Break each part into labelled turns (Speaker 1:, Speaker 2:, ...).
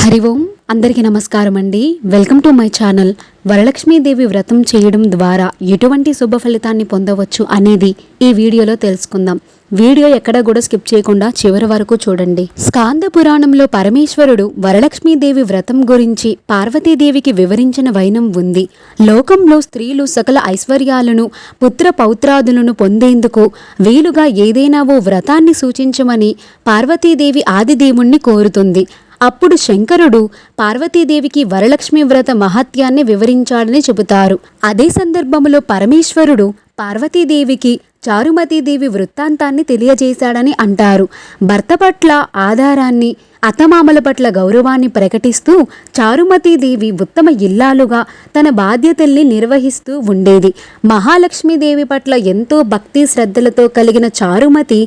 Speaker 1: హరి ఓం అందరికీ నమస్కారం అండి. Welcome to my channel. Varalakshmi Devi వ్రతం చేయడం ద్వారా ఎటువంటి శుభ ఫలితాన్ని పొందవచ్చు అనేది ఈ వీడియోలో తెలుసుకుందాం. వీడియో ఎక్కడ కూడా స్కిప్ చేయకుండా చివరి వరకు చూడండి. స్కాంద పురాణంలో పరమేశ్వరుడు వరలక్ష్మీదేవి వ్రతం గురించి పార్వతీదేవికి వివరించిన వైనం ఉంది. లోకంలో స్త్రీలు సకల ఐశ్వర్యాలను పుత్ర పౌత్రాదులను పొందేందుకు వీలుగా ఏదైనా ఓ వ్రతాన్ని సూచించమని పార్వతీదేవి ఆదిదేవుణ్ణి కోరుతుంది. అప్పుడు శంకరుడు పార్వతీదేవికి వరలక్ష్మి వ్రత మహత్యాన్ని వివరించాడని చెబుతారు. అదే సందర్భంలో పరమేశ్వరుడు పార్వతీదేవికి చారుమతీదేవి వృత్తాంతాన్ని తెలియజేశాడని అంటారు. భర్త పట్ల ఆధారాన్ని, అత్తమామల పట్ల గౌరవాన్ని ప్రకటిస్తూ చారుమతీదేవి ఉత్తమ ఇల్లాలుగా తన బాధ్యతల్ని నిర్వహిస్తూ ఉండేది. మహాలక్ష్మీదేవి పట్ల ఎంతో భక్తి శ్రద్ధలతో కలిగిన చారుమతి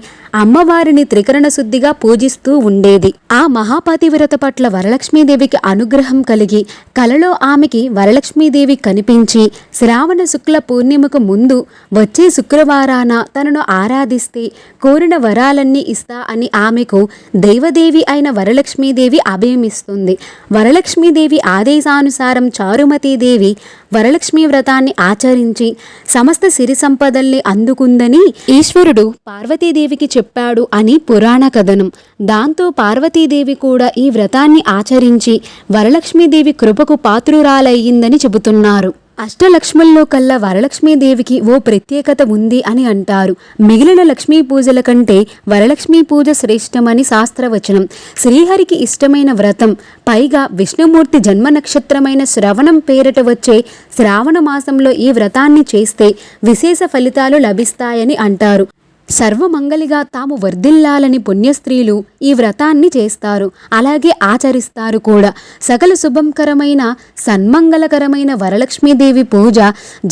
Speaker 1: అమ్మవారిని త్రికరణ శుద్ధిగా పూజిస్తూ ఉండేది. ఆ మహాపతివ్రత పట్ల వరలక్ష్మీదేవికి అనుగ్రహం కలిగి కలలో ఆమెకి వరలక్ష్మీదేవి కనిపించి శ్రావణ శుక్ల పూర్ణిమకు ముందు వచ్చే శుక్రవారాన తనను ఆరాధిస్తే కోరిన వరాలన్నీ ఇస్తా అని ఆమెకు దైవదేవి అయిన వరలక్ష్మీదేవి అభయమిస్తుంది. వరలక్ష్మీదేవి ఆదేశానుసారం చారుమతీదేవి వరలక్ష్మీ వ్రతాన్ని ఆచరించి సమస్త సిరి సంపదల్ని అందుకుందని ఈశ్వరుడు పార్వతీదేవికి చెప్పాడు అని పురాణ కథనం. దాంతో పార్వతీదేవి కూడా ఈ వ్రతాన్ని ఆచరించి వరలక్ష్మీదేవి కృపకు పాత్రురాలయ్యిందని చెబుతున్నారు. అష్టలక్ష్ముల్లో కల్లా వరలక్ష్మీదేవికి ఓ ప్రత్యేకత ఉంది అని అంటారు. మిగిలిన లక్ష్మీ పూజల కంటే వరలక్ష్మీ పూజ శ్రేష్టమని శాస్త్రవచనం. శ్రీహరికి ఇష్టమైన వ్రతం, పైగా విష్ణుమూర్తి జన్మ నక్షత్రమైన శ్రవణం పేరిట వచ్చే శ్రావణ మాసంలో ఈ వ్రతాన్ని చేస్తే విశేష ఫలితాలు లభిస్తాయని అంటారు. సర్వమంగళిగా తాము వర్ధిల్లాలని పుణ్యస్త్రీలు ఈ వ్రతాన్ని చేస్తారు, అలాగే ఆచరిస్తారు కూడా. సకల శుభంకరమైన సన్మంగళకరమైన వరలక్ష్మీదేవి పూజ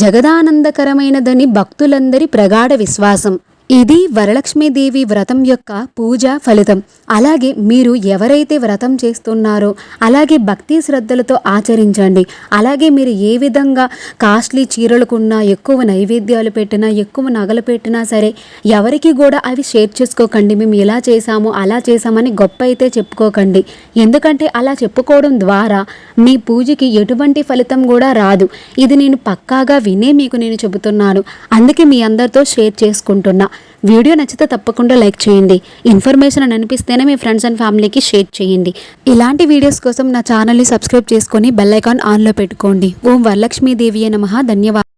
Speaker 1: జగదానందకరమైనదని భక్తులందరి ప్రగాఢ విశ్వాసం. ఇది వరలక్ష్మీదేవి వ్రతం యొక్క పూజ ఫలితం. అలాగే మీరు ఎవరైతే వ్రతం చేస్తున్నారో అలాగే భక్తి శ్రద్ధలతో ఆచరించండి. అలాగే మీరు ఏ విధంగా కాస్ట్లీ చీరలు కొన్నా, ఎక్కువ నైవేద్యాలు పెట్టినా, ఎక్కువ నగలు పెట్టినా సరే ఎవరికి కూడా అవి షేర్ చేసుకోకండి. మేము ఇలా చేసాము అలా చేసామని గొప్ప అయితే చెప్పుకోకండి. ఎందుకంటే అలా చెప్పుకోవడం ద్వారా మీ పూజకి ఎటువంటి ఫలితం కూడా రాదు. ఇది నేను పక్కాగా వినే మీకు నేను చెబుతున్నాను. అందుకే మీ అందరితో షేర్ చేసుకుంటున్నా. వీడియో నచ్చితే తప్పకుండా లైక్ చేయండి. ఇన్ఫర్మేషన్ అని అనిపిస్తేనే మీ ఫ్రెండ్స్ అండ్ ఫ్యామిలీకి షేర్ చేయండి. ఇలాంటి వీడియోస్ కోసం నా ఛానల్ని సబ్స్క్రైబ్ చేసుకొని బెల్ ఐకాన్ ఆన్లో పెట్టుకోండి. ఓం వరలక్ష్మీదేవియే నమః. ధన్యవాదాలు.